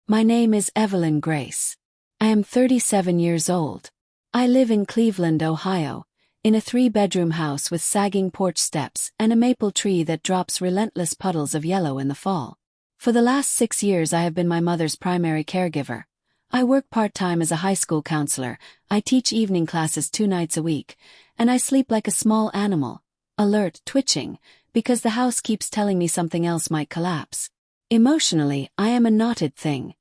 My name is Evelyn Grace. I am 37 years old. I live in Cleveland, Ohio, in a 3-bedroom house with sagging porch steps and a maple tree that drops relentless puddles of yellow in the fall. For the last 6 years I have been my mother's primary caregiver. I work part-time as a high school counselor, I teach evening classes 2 nights a week, and I sleep like a small animal, alert, twitching, because the house keeps telling me something else might collapse. Emotionally, I am a knotted thing.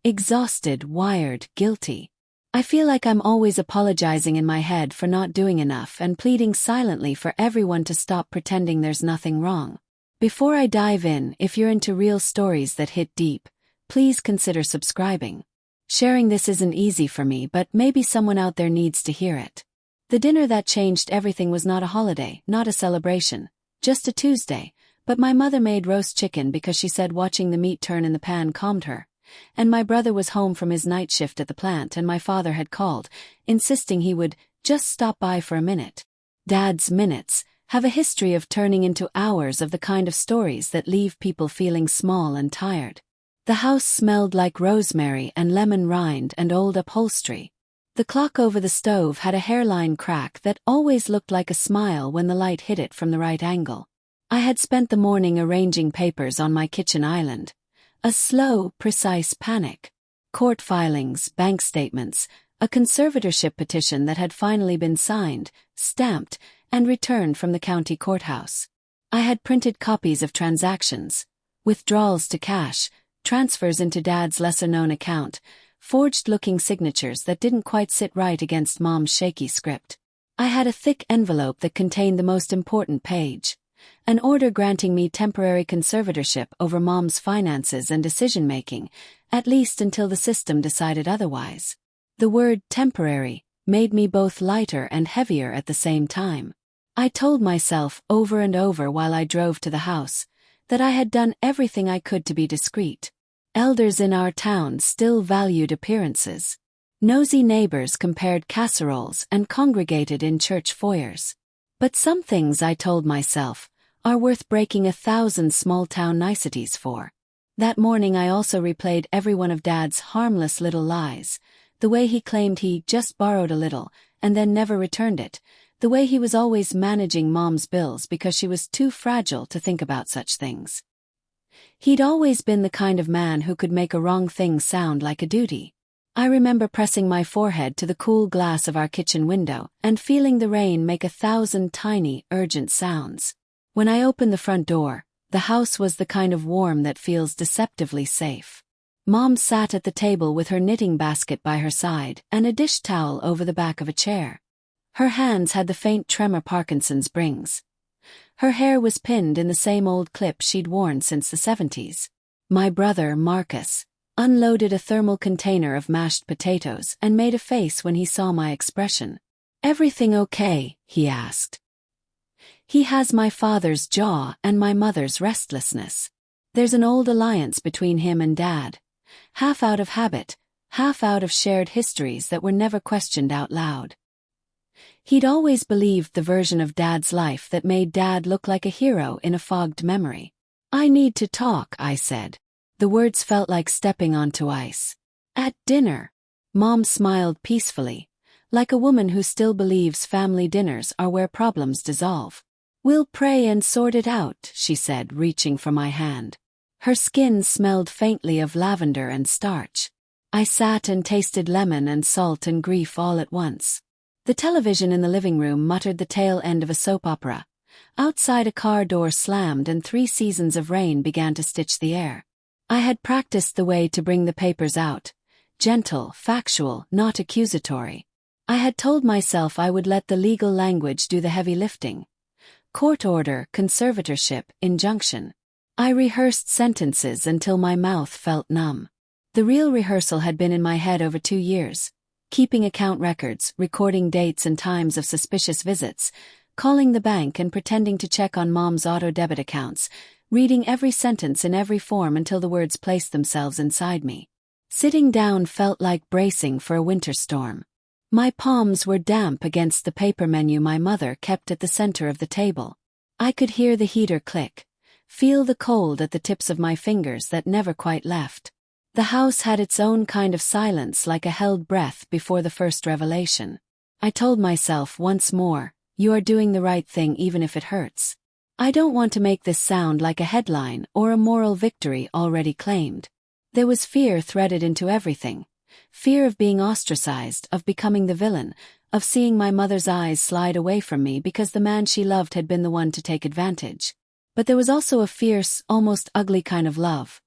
Exhausted, wired, guilty. I feel like I'm always apologizing in my head for not doing enough and pleading silently for everyone to stop pretending there's nothing wrong. Before I dive in, if you're into real stories that hit deep, please consider subscribing. Sharing this isn't easy for me, but maybe someone out there needs to hear it. The dinner that changed everything was not a holiday, not a celebration, just a Tuesday, but my mother made roast chicken because she said watching the meat turn in the pan calmed her. And my brother was home from his night shift at the plant and my father had called, insisting he would just stop by for a minute. Dad's minutes have a history of turning into hours of the kind of stories that leave people feeling small and tired. The house smelled like rosemary and lemon rind and old upholstery. The clock over the stove had a hairline crack that always looked like a smile when the light hit it from the right angle. I had spent the morning arranging papers on my kitchen island. A slow, precise panic. Court filings, bank statements, a conservatorship petition that had finally been signed, stamped, and returned from the county courthouse. I had printed copies of transactions, withdrawals to cash, transfers into Dad's lesser-known account, forged-looking signatures that didn't quite sit right against Mom's shaky script. I had a thick envelope that contained the most important page. An order granting me temporary conservatorship over Mom's finances and decision-making, at least until the system decided otherwise. The word temporary made me both lighter and heavier at the same time. I told myself over and over while I drove to the house that I had done everything I could to be discreet. Elders in our town still valued appearances. Nosy neighbors compared casseroles and congregated in church foyers. But some things, I told myself, are worth breaking 1,000 small-town niceties for. That morning I also replayed every one of Dad's harmless little lies, the way he claimed he just borrowed a little and then never returned it, the way he was always managing Mom's bills because she was too fragile to think about such things. He'd always been the kind of man who could make a wrong thing sound like a duty. I remember pressing my forehead to the cool glass of our kitchen window and feeling the rain make 1,000 tiny, urgent sounds. When I opened the front door, the house was the kind of warm that feels deceptively safe. Mom sat at the table with her knitting basket by her side and a dish towel over the back of a chair. Her hands had the faint tremor Parkinson's brings. Her hair was pinned in the same old clip she'd worn since the 70s. My brother, Marcus, unloaded a thermal container of mashed potatoes and made a face when he saw my expression. "Everything okay?" he asked. He has my father's jaw and my mother's restlessness. There's an old alliance between him and Dad. Half out of habit, half out of shared histories that were never questioned out loud. He'd always believed the version of Dad's life that made Dad look like a hero in a fogged memory. "I need to talk," I said. The words felt like stepping onto ice. At dinner, Mom smiled peacefully, like a woman who still believes family dinners are where problems dissolve. "We'll pray and sort it out," she said, reaching for my hand. Her skin smelled faintly of lavender and starch. I sat and tasted lemon and salt and grief all at once. The television in the living room muttered the tail end of a soap opera. Outside a car door slammed and 3 seasons of rain began to stitch the air. I had practiced the way to bring the papers out. Gentle, factual, not accusatory. I had told myself I would let the legal language do the heavy lifting. Court order, conservatorship, injunction. I rehearsed sentences until my mouth felt numb. The real rehearsal had been in my head over 2 years. Keeping account records, recording dates and times of suspicious visits, calling the bank and pretending to check on Mom's auto-debit accounts, reading every sentence in every form until the words placed themselves inside me. Sitting down felt like bracing for a winter storm. My palms were damp against the paper menu my mother kept at the center of the table. I could hear the heater click, feel the cold at the tips of my fingers that never quite left. The house had its own kind of silence, like a held breath before the first revelation. I told myself once more, you are doing the right thing even if it hurts. I don't want to make this sound like a headline or a moral victory already claimed. There was fear threaded into everything. Fear of being ostracized, of becoming the villain, of seeing my mother's eyes slide away from me because the man she loved had been the one to take advantage. But there was also a fierce, almost ugly kind of love.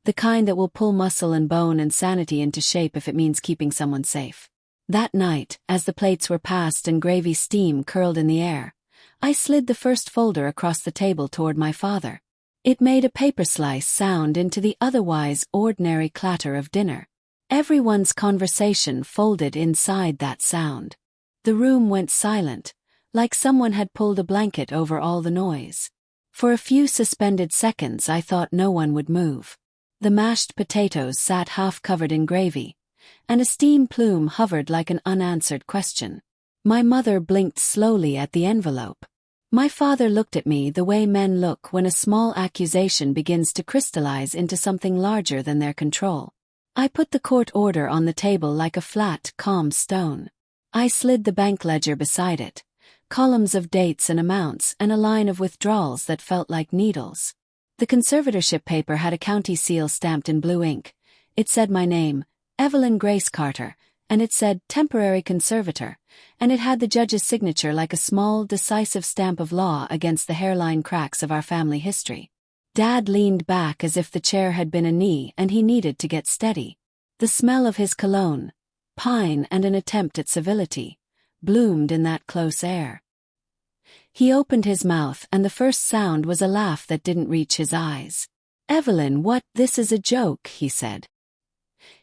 The kind that will pull muscle and bone and sanity into shape if it means keeping someone safe. That night, as the plates were passed and gravy steam curled in the air, I slid the first folder across the table toward my father. It made a paper slice sound into the otherwise ordinary clatter of dinner. Everyone's conversation folded inside that sound. The room went silent, like someone had pulled a blanket over all the noise. For a few suspended seconds I thought no one would move. The mashed potatoes sat half covered in gravy, and a steam plume hovered like an unanswered question. My mother blinked slowly at the envelope. My father looked at me the way men look when a small accusation begins to crystallize into something larger than their control. I put the court order on the table like a flat, calm stone. I slid the bank ledger beside it, columns of dates and amounts and a line of withdrawals that felt like needles. The conservatorship paper had a county seal stamped in blue ink. It said my name, Evelyn Grace Carter, and it said temporary conservator, and it had the judge's signature like a small, decisive stamp of law against the hairline cracks of our family history. Dad leaned back as if the chair had been a knee and he needed to get steady. The smell of his cologne, pine and an attempt at civility, bloomed in that close air. He opened his mouth and the first sound was a laugh that didn't reach his eyes. "Evelyn, what, this is a joke," he said.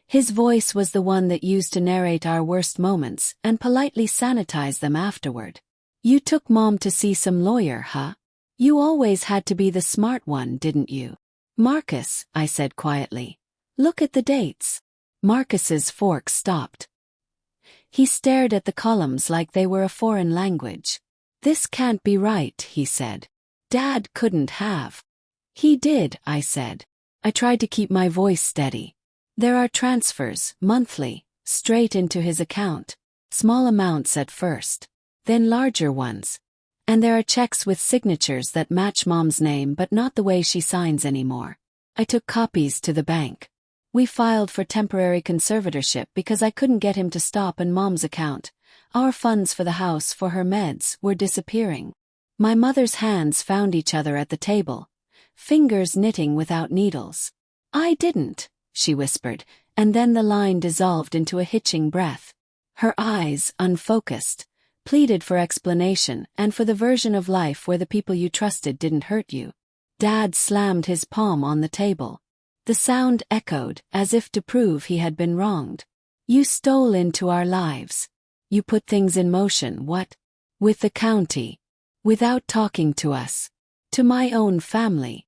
His voice was the one that used to narrate our worst moments and politely sanitize them afterward. "You took Mom to see some lawyer, huh? You always had to be the smart one, didn't you?" "Marcus," I said quietly, "look at the dates." Marcus's fork stopped. He stared at the columns like they were a foreign language. "This can't be right," he said. "Dad couldn't have." "He did," I said. I tried to keep my voice steady. "There are transfers, monthly, straight into his account. Small amounts at first, then larger ones. And there are checks with signatures that match Mom's name but not the way she signs anymore." I took copies to the bank. We filed for temporary conservatorship because I couldn't get him to stop in Mom's account. Our funds for the house for her meds were disappearing. My mother's hands found each other at the table, fingers knitting without needles. "I didn't," she whispered, and then the line dissolved into a hitching breath. Her eyes, unfocused, pleaded for explanation and for the version of life where the people you trusted didn't hurt you. Dad slammed his palm on the table. The sound echoed, as if to prove he had been wronged. "You stole into our lives. You put things in motion, what? With the county. Without talking to us. To my own family."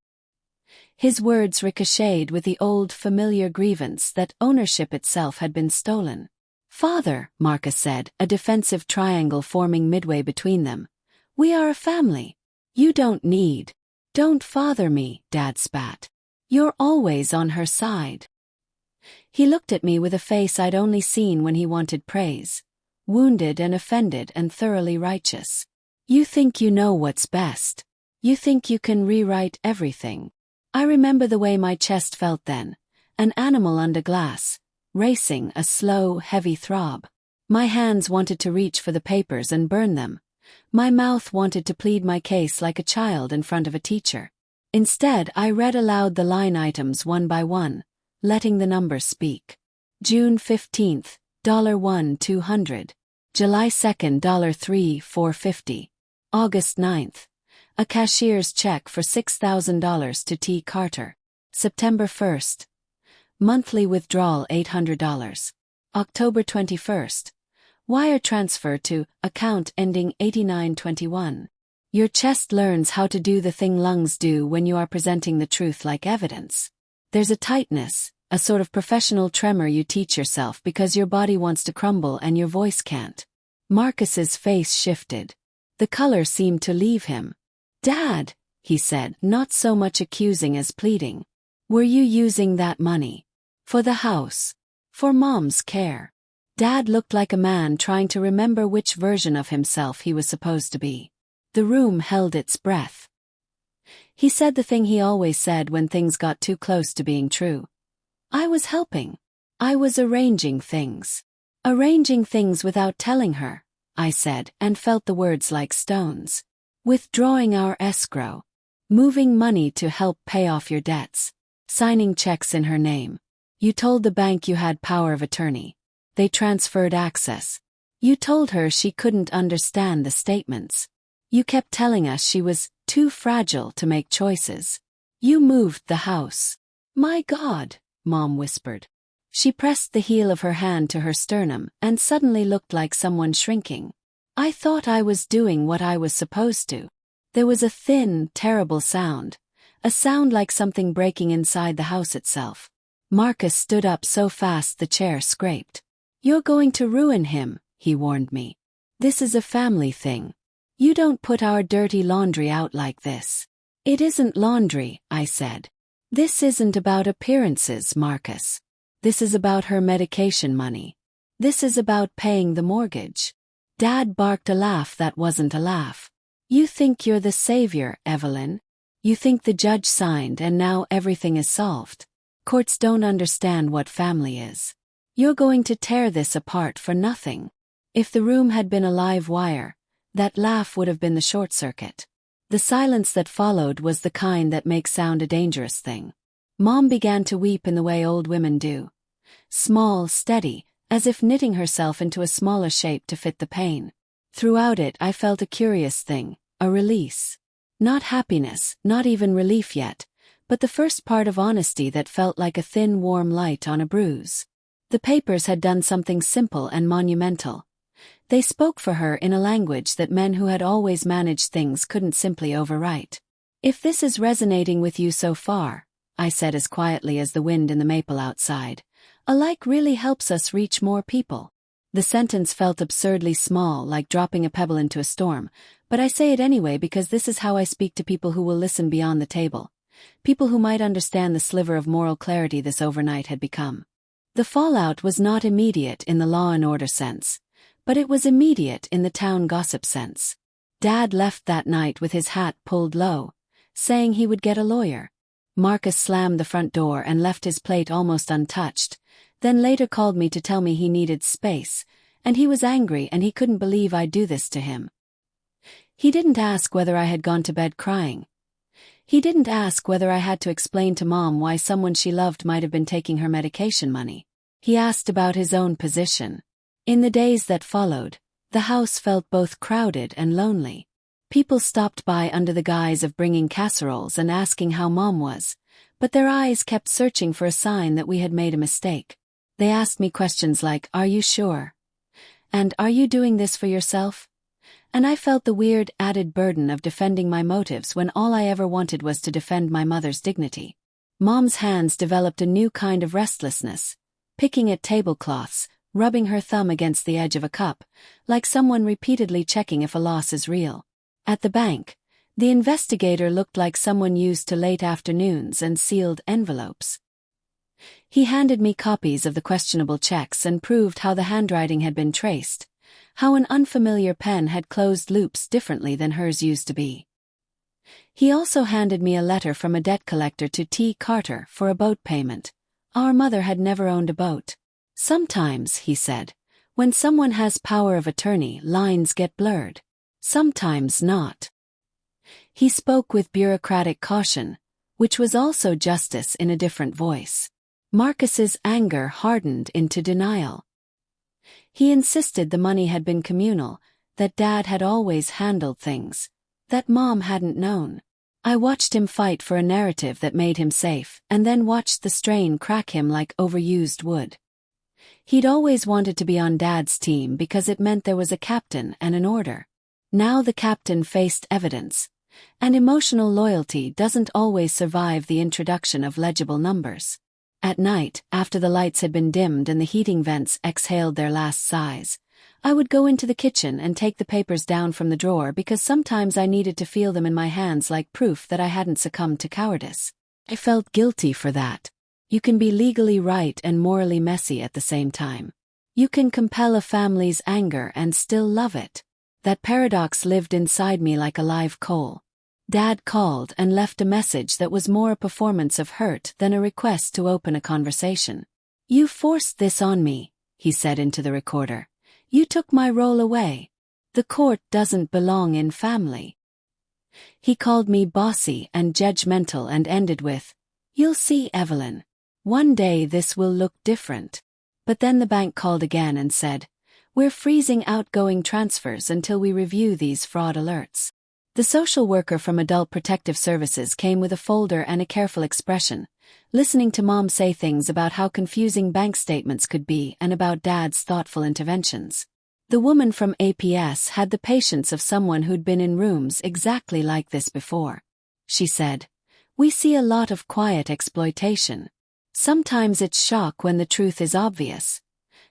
His words ricocheted with the old familiar grievance that ownership itself had been stolen. "Father," Marcus said, a defensive triangle forming midway between them. "We are a family. You don't need. Don't father me," Dad spat. "You're always on her side." He looked at me with a face I'd only seen when he wanted praise. Wounded and offended and thoroughly righteous. "You think you know what's best. You think you can rewrite everything." I remember the way my chest felt then, an animal under glass, racing a slow, heavy throb. My hands wanted to reach for the papers and burn them. My mouth wanted to plead my case like a child in front of a teacher. Instead, I read aloud the line items one by one, letting the numbers speak. June 15th, $1 $200. July 2nd, $3 $450. August 9th. A cashier's check for $6,000 to T. Carter. September 1st. Monthly withdrawal $800. October 21st. Wire transfer to account ending 8921. Your chest learns how to do the thing lungs do when you are presenting the truth like evidence. There's a tightness, a sort of professional tremor you teach yourself because your body wants to crumble and your voice can't. Marcus's face shifted. The color seemed to leave him. "Dad," he said, not so much accusing as pleading. "Were you using that money For the house. For Mom's care. Dad looked like a man trying to remember which version of himself he was supposed to be. The room held its breath. He said the thing he always said when things got too close to being true. I was helping. I was arranging things. Arranging things without telling her, I said, and felt the words like stones. Withdrawing our escrow. Moving money to help pay off your debts. Signing checks in her name. You told the bank you had power of attorney. They transferred access. You told her she couldn't understand the statements. You kept telling us she was too fragile to make choices. You moved the house. My God, Mom whispered. She pressed the heel of her hand to her sternum and suddenly looked like someone shrinking. I thought I was doing what I was supposed to. There was a thin, terrible sound. A sound like something breaking inside the house itself. Marcus stood up so fast the chair scraped. You're going to ruin him, he warned me. This is a family thing. You don't put our dirty laundry out like this. It isn't laundry, I said. This isn't about appearances, Marcus. This is about her medication money. This is about paying the mortgage. Dad barked a laugh that wasn't a laugh. You think you're the savior, Evelyn. You think the judge signed and now everything is solved. Courts don't understand what family is. You're going to tear this apart for nothing. If the room had been a live wire, that laugh would have been the short circuit. The silence that followed was the kind that makes sound a dangerous thing. Mom began to weep in the way old women do. Small, steady, as if knitting herself into a smaller shape to fit the pain. Throughout it I felt a curious thing, a release. Not happiness, not even relief yet, but the first part of honesty that felt like a thin warm light on a bruise. The papers had done something simple and monumental. They spoke for her in a language that men who had always managed things couldn't simply overwrite. If this is resonating with you so far, I said as quietly as the wind in the maple outside, a like really helps us reach more people. The sentence felt absurdly small, like dropping a pebble into a storm, but I say it anyway because this is how I speak to people who will listen beyond the table. People who might understand the sliver of moral clarity this overnight had become. The fallout was not immediate in the law and order sense, but it was immediate in the town gossip sense. Dad left that night with his hat pulled low, saying he would get a lawyer. Marcus slammed the front door and left his plate almost untouched, then later called me to tell me he needed space, and he was angry and he couldn't believe I'd do this to him. He didn't ask whether I had gone to bed crying. He didn't ask whether I had to explain to Mom why someone she loved might have been taking her medication money. He asked about his own position. In the days that followed, the house felt both crowded and lonely. People stopped by under the guise of bringing casseroles and asking how Mom was, but their eyes kept searching for a sign that we had made a mistake. They asked me questions like, "Are you sure?" and "Are you doing this for yourself?" And I felt the weird, added burden of defending my motives when all I ever wanted was to defend my mother's dignity. Mom's hands developed a new kind of restlessness, picking at tablecloths, rubbing her thumb against the edge of a cup, like someone repeatedly checking if a loss is real. At the bank, the investigator looked like someone used to late afternoons and sealed envelopes. He handed me copies of the questionable checks and proved how the handwriting had been traced, how an unfamiliar pen had closed loops differently than hers used to be. He also handed me a letter from a debt collector to T. Carter for a boat payment. Our mother had never owned a boat. Sometimes, he said, when someone has power of attorney, lines get blurred. Sometimes not. He spoke with bureaucratic caution, which was also justice in a different voice. Marcus's anger hardened into denial. He insisted the money had been communal, that Dad had always handled things, that Mom hadn't known. I watched him fight for a narrative that made him safe, and then watched the strain crack him like overused wood. He'd always wanted to be on Dad's team because it meant there was a captain and an order. Now the captain faced evidence, and emotional loyalty doesn't always survive the introduction of legible numbers. At night, after the lights had been dimmed and the heating vents exhaled their last sighs, I would go into the kitchen and take the papers down from the drawer because sometimes I needed to feel them in my hands like proof that I hadn't succumbed to cowardice. I felt guilty for that. You can be legally right and morally messy at the same time. You can compel a family's anger and still love it. That paradox lived inside me like a live coal. Dad called and left a message that was more a performance of hurt than a request to open a conversation. "You forced this on me," he said into the recorder. "You took my role away. The court doesn't belong in family." He called me bossy and judgmental and ended with, "You'll see, Evelyn. One day this will look different." But then the bank called again and said, "We're freezing outgoing transfers until we review these fraud alerts." The social worker from Adult Protective Services came with a folder and a careful expression, listening to Mom say things about how confusing bank statements could be and about Dad's thoughtful interventions. The woman from APS had the patience of someone who'd been in rooms exactly like this before. She said, "We see a lot of quiet exploitation. Sometimes it's shock when the truth is obvious.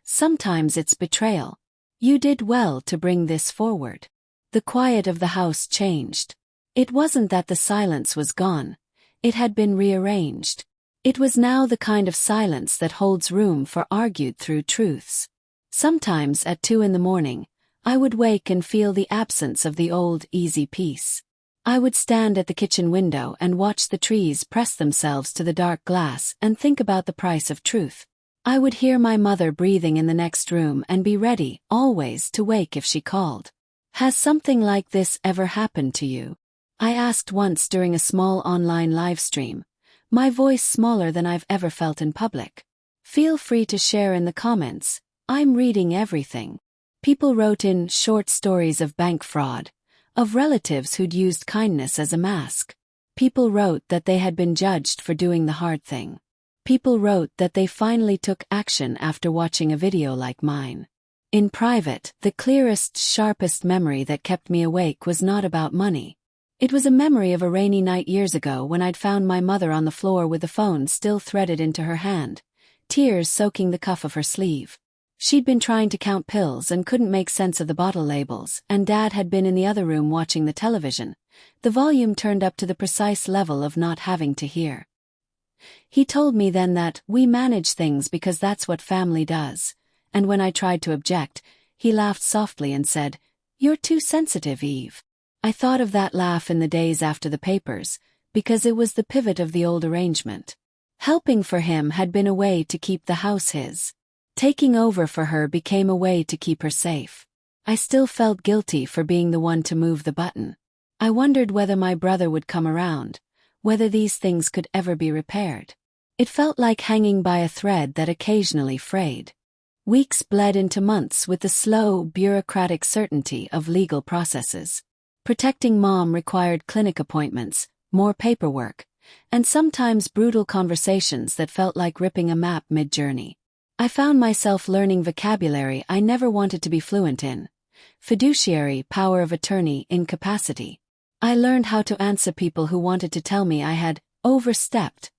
Sometimes it's betrayal. You did well to bring this forward." The quiet of the house changed. It wasn't that the silence was gone. It had been rearranged. It was now the kind of silence that holds room for argued-through truths. Sometimes at 2 a.m, I would wake and feel the absence of the old, easy peace. I would stand at the kitchen window and watch the trees press themselves to the dark glass and think about the price of truth. I would hear my mother breathing in the next room and be ready, always, to wake if she called. "Has something like this ever happened to you?" I asked once during a small online live stream, my voice smaller than I've ever felt in public. Feel free to share in the comments. I'm reading everything. People wrote in short stories of bank fraud, of relatives who'd used kindness as a mask. People wrote that they had been judged for doing the hard thing. People wrote that they finally took action after watching a video like mine. In private, the clearest, sharpest memory that kept me awake was not about money. It was a memory of a rainy night years ago when I'd found my mother on the floor with the phone still threaded into her hand, tears soaking the cuff of her sleeve. She'd been trying to count pills and couldn't make sense of the bottle labels, and Dad had been in the other room watching the television, the volume turned up to the precise level of not having to hear. He told me then that we manage things because that's what family does. And when I tried to object, he laughed softly and said, "You're too sensitive, Eve." I thought of that laugh in the days after the papers, because it was the pivot of the old arrangement. Helping for him had been a way to keep the house his. Taking over for her became a way to keep her safe. I still felt guilty for being the one to move the button. I wondered whether my brother would come around, whether these things could ever be repaired. It felt like hanging by a thread that occasionally frayed. Weeks bled into months with the slow, bureaucratic certainty of legal processes. Protecting Mom required clinic appointments, more paperwork, and sometimes brutal conversations that felt like ripping a map mid-journey. I found myself learning vocabulary I never wanted to be fluent in. Fiduciary, power of attorney, incapacity. I learned how to answer people who wanted to tell me I had overstepped,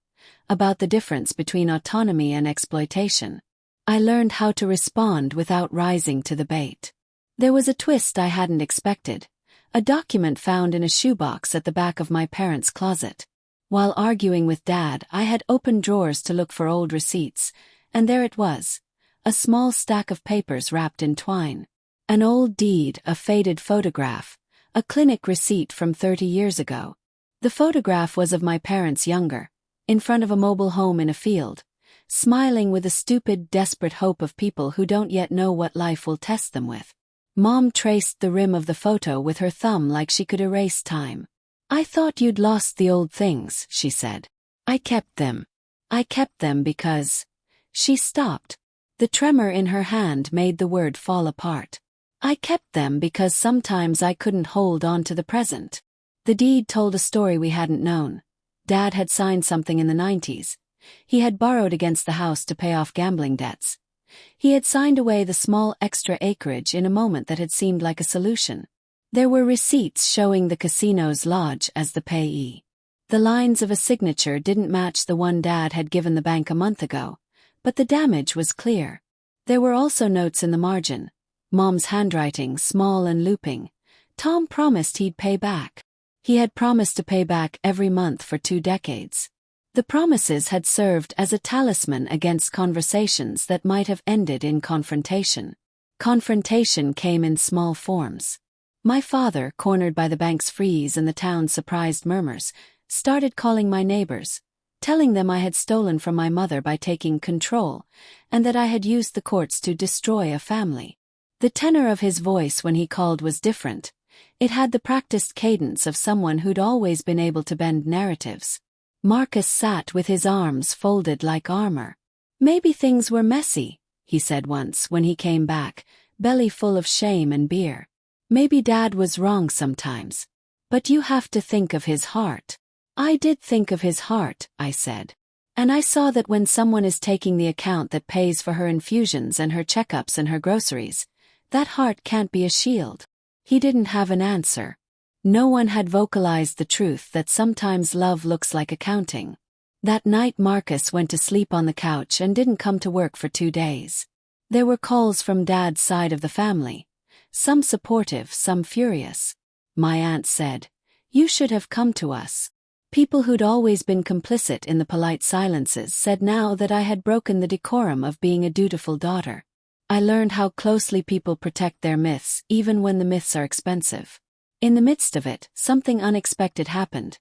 about the difference between autonomy and exploitation. I learned how to respond without rising to the bait. There was a twist I hadn't expected. A document found in a shoebox at the back of my parents' closet. While arguing with Dad, I had opened drawers to look for old receipts, and there it was. A small stack of papers wrapped in twine. An old deed, a faded photograph, a clinic receipt from 30 years ago. The photograph was of my parents younger, in front of a mobile home in a field, smiling with a stupid, desperate hope of people who don't yet know what life will test them with. Mom traced the rim of the photo with her thumb like she could erase time. "I thought you'd lost the old things," she said. "I kept them. I kept them because—" She stopped. The tremor in her hand made the word fall apart. "I kept them because sometimes I couldn't hold on to the present." The deed told a story we hadn't known. Dad had signed something in the 90s. He had borrowed against the house to pay off gambling debts. He had signed away the small extra acreage in a moment that had seemed like a solution. There were receipts showing the casino's lodge as the payee. The lines of a signature didn't match the one Dad had given the bank a month ago, but the damage was clear. There were also notes in the margin. Mom's handwriting, small and looping. Tom promised he'd pay back. He had promised to pay back every month for 2 decades. The promises had served as a talisman against conversations that might have ended in confrontation. Confrontation came in small forms. My father, cornered by the bank's freeze and the town's surprised murmurs, started calling my neighbors, telling them I had stolen from my mother by taking control, and that I had used the courts to destroy a family. The tenor of his voice when he called was different. It had the practiced cadence of someone who'd always been able to bend narratives. Marcus sat with his arms folded like armor. "Maybe things were messy," he said once when he came back, belly full of shame and beer. "Maybe Dad was wrong sometimes. But you have to think of his heart." "I did think of his heart," I said. "And I saw that when someone is taking the account that pays for her infusions and her checkups and her groceries, that heart can't be a shield." He didn't have an answer. No one had vocalized the truth that sometimes love looks like accounting. That night Marcus went to sleep on the couch and didn't come to work for 2 days. There were calls from Dad's side of the family. Some supportive, some furious. My aunt said, "You should have come to us." People who'd always been complicit in the polite silences said now that I had broken the decorum of being a dutiful daughter. I learned how closely people protect their myths, even when the myths are expensive. In the midst of it, something unexpected happened.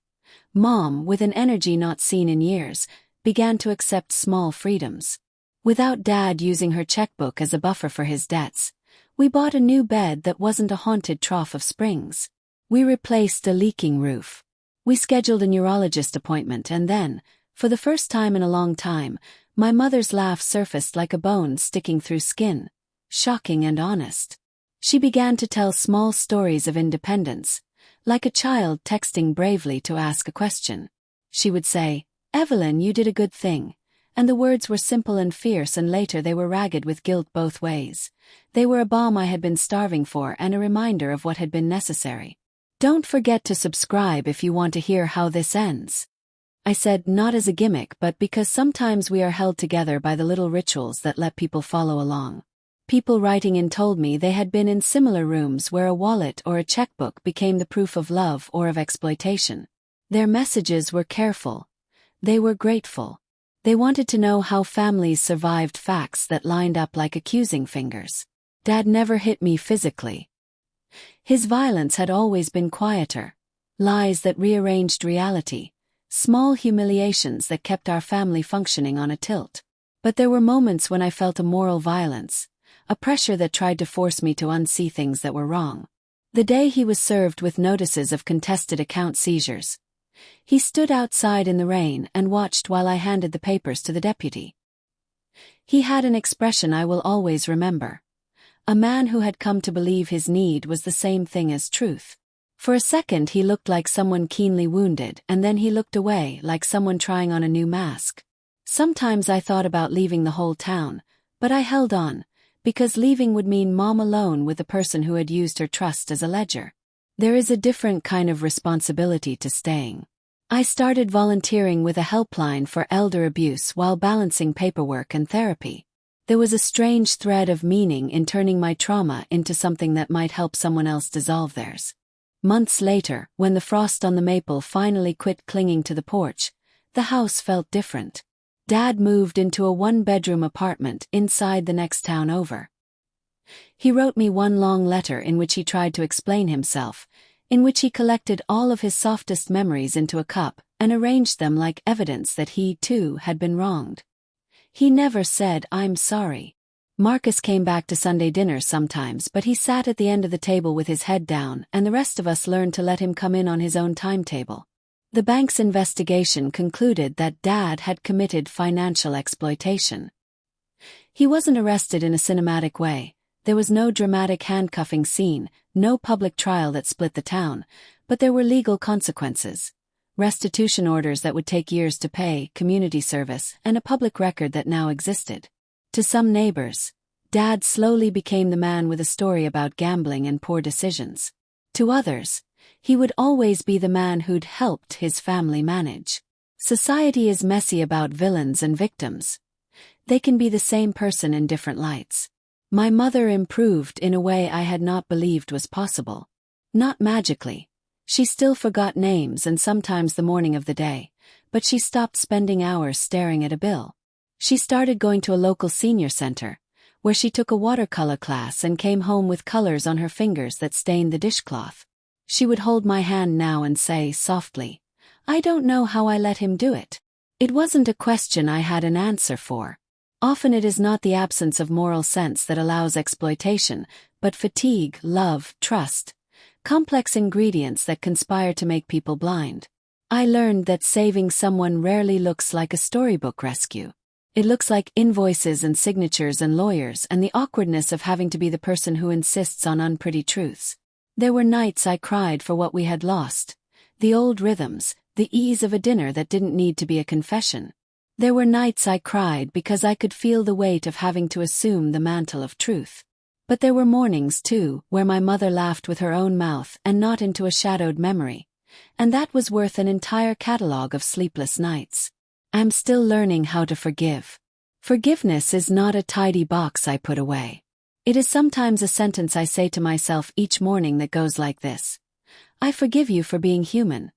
Mom, with an energy not seen in years, began to accept small freedoms. Without Dad using her checkbook as a buffer for his debts, we bought a new bed that wasn't a haunted trough of springs. We replaced a leaking roof. We scheduled a neurologist appointment and then, for the first time in a long time, my mother's laugh surfaced like a bone sticking through skin, shocking and honest. She began to tell small stories of independence, like a child texting bravely to ask a question. She would say, "Evelyn, you did a good thing," and the words were simple and fierce, and later they were ragged with guilt both ways. They were a balm I had been starving for and a reminder of what had been necessary. "Don't forget to subscribe if you want to hear how this ends," I said, not as a gimmick but because sometimes we are held together by the little rituals that let people follow along. People writing in told me they had been in similar rooms where a wallet or a checkbook became the proof of love or of exploitation. Their messages were careful. They were grateful. They wanted to know how families survived facts that lined up like accusing fingers. Dad never hit me physically. His violence had always been quieter. Lies that rearranged reality. Small humiliations that kept our family functioning on a tilt. But there were moments when I felt a moral violence. A pressure that tried to force me to unsee things that were wrong. The day he was served with notices of contested account seizures. He stood outside in the rain and watched while I handed the papers to the deputy. He had an expression I will always remember. A man who had come to believe his need was the same thing as truth. For a second he looked like someone keenly wounded, and then he looked away like someone trying on a new mask. Sometimes I thought about leaving the whole town, but I held on, because leaving would mean Mom alone with the person who had used her trust as a ledger. There is a different kind of responsibility to staying. I started volunteering with a helpline for elder abuse while balancing paperwork and therapy. There was a strange thread of meaning in turning my trauma into something that might help someone else dissolve theirs. Months later, when the frost on the maple finally quit clinging to the porch, the house felt different. Dad moved into a 1-bedroom apartment inside the next town over. He wrote me one long letter in which he tried to explain himself, in which he collected all of his softest memories into a cup and arranged them like evidence that he, too, had been wronged. He never said, "I'm sorry." Marcus came back to Sunday dinners sometimes, but he sat at the end of the table with his head down, and the rest of us learned to let him come in on his own timetable. The bank's investigation concluded that Dad had committed financial exploitation. He wasn't arrested in a cinematic way. There was no dramatic handcuffing scene, no public trial that split the town, but there were legal consequences. Restitution orders that would take years to pay, community service, and a public record that now existed. To some neighbors, Dad slowly became the man with a story about gambling and poor decisions. To others, he would always be the man who'd helped his family manage. Society is messy about villains and victims. They can be the same person in different lights. My mother improved in a way I had not believed was possible. Not magically. She still forgot names and sometimes the morning of the day, but she stopped spending hours staring at a bill. She started going to a local senior center, where she took a watercolor class and came home with colors on her fingers that stained the dishcloth. She would hold my hand now and say softly, "I don't know how I let him do it." It wasn't a question I had an answer for. Often it is not the absence of moral sense that allows exploitation, but fatigue, love, trust. Complex ingredients that conspire to make people blind. I learned that saving someone rarely looks like a storybook rescue. It looks like invoices and signatures and lawyers and the awkwardness of having to be the person who insists on unpretty truths. There were nights I cried for what we had lost. The old rhythms, the ease of a dinner that didn't need to be a confession. There were nights I cried because I could feel the weight of having to assume the mantle of truth. But there were mornings, too, where my mother laughed with her own mouth and not into a shadowed memory. And that was worth an entire catalogue of sleepless nights. I'm still learning how to forgive. Forgiveness is not a tidy box I put away. It is sometimes a sentence I say to myself each morning that goes like this: I forgive you for being human.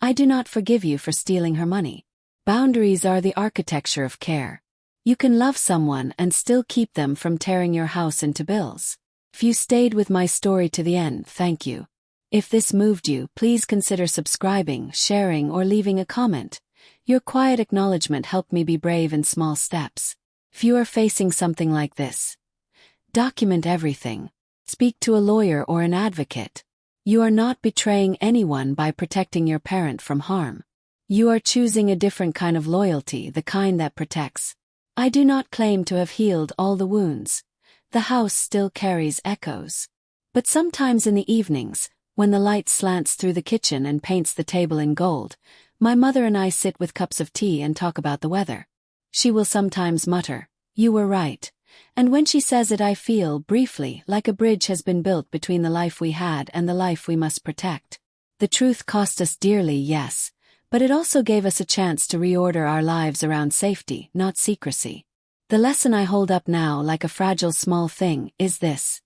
I do not forgive you for stealing her money. Boundaries are the architecture of care. You can love someone and still keep them from tearing your house into bills. If you stayed with my story to the end, thank you. If this moved you, please consider subscribing, sharing, or leaving a comment. Your quiet acknowledgement helped me be brave in small steps. If you are facing something like this, document everything. Speak to a lawyer or an advocate. You are not betraying anyone by protecting your parent from harm. You are choosing a different kind of loyalty, the kind that protects. I do not claim to have healed all the wounds. The house still carries echoes. But sometimes in the evenings, when the light slants through the kitchen and paints the table in gold, my mother and I sit with cups of tea and talk about the weather. She will sometimes mutter, "You were right." And when she says it, I feel, briefly, like a bridge has been built between the life we had and the life we must protect. The truth cost us dearly, yes, but it also gave us a chance to reorder our lives around safety, not secrecy. The lesson I hold up now like a fragile small thing is this: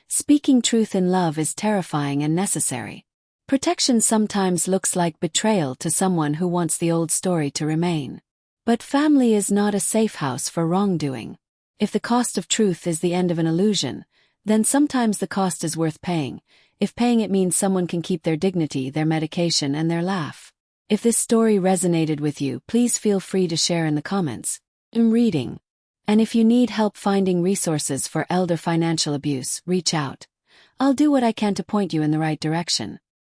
speaking truth in love is terrifying and necessary. Protection sometimes looks like betrayal to someone who wants the old story to remain. But family is not a safe house for wrongdoing. If the cost of truth is the end of an illusion, then sometimes the cost is worth paying, if paying it means someone can keep their dignity, their medication, and their laugh. If this story resonated with you, please feel free to share in the comments. I'm reading. And if you need help finding resources for elder financial abuse, reach out. I'll do what I can to point you in the right direction.